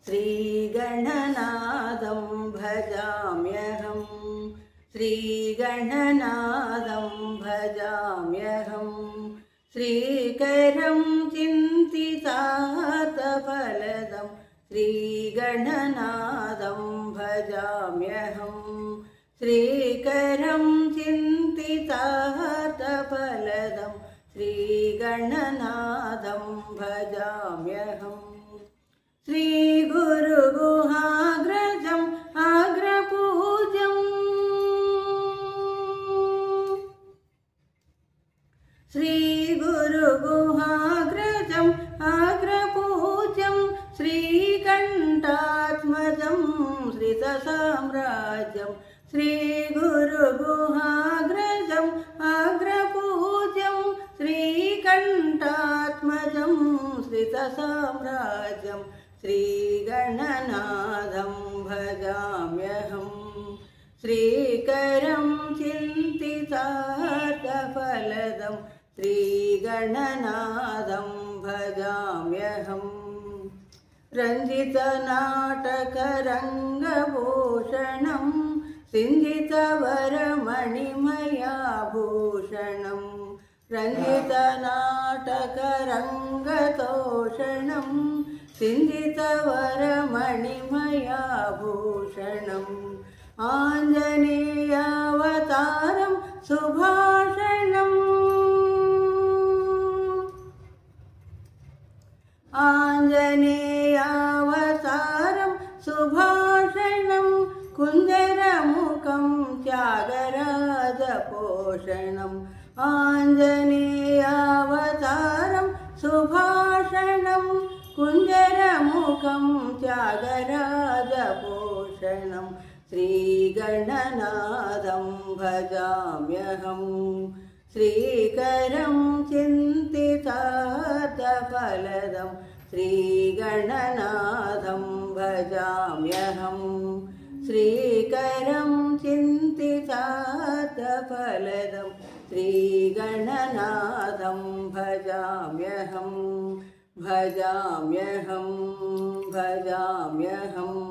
श्रीगणनाथं भजाम्यहं श्रीगणनाथं भजाम्यहं श्रीकरं चिन्तितार्थफलदं श्रीगणनाथं भजाम्यहं श्रीकरं चिन्तितार्थफलदं श्रीगणनाथं भजाम्यहं श्रीगुरुगुहाग्रजम् अग्रपूज्यम् श्रीगुरुगुहाग्रजम् अग्रपूज्यं श्रीकण्ठात्मजं श्रितसाम्राज्यं श्रीगुरुगुहाग्रजम् अग्रपूज्यं श्रीकण्ठात्मजं श्रितसाम्राज्यं श्रीगणनाथं भजाम्यहं श्रीकरं चिन्तितार्थफलदं श्रीगणनाथं भजाम्यहं रञ्जितनाटकरङ्गभूषणं सिञ्जितवरमणिमयाभूषणं रञ्जितनाटकरङ्गतोषणं सिञ्जितवरमणिमयाभूषणम् आञ्जनेयावतारं सुभाषणम् आञ्जनेयावतारं सुभाषणं कुञ्जरमुखं त्यागराजपोषणम् आञ्जनेयावतारं सुभाषणं कुञ्जरमुखं त्यागराजपोषणं श्रीगणनाथं भजाम्यहं श्रीकरं चिन्तितार्थफलदं श्रीगणनाथं भजाम्यहं श्रीकरं चिन्तितार्थफलदं श्रीगणनाथं भजाम्यहं भजाम्यहं भजाम्यहम्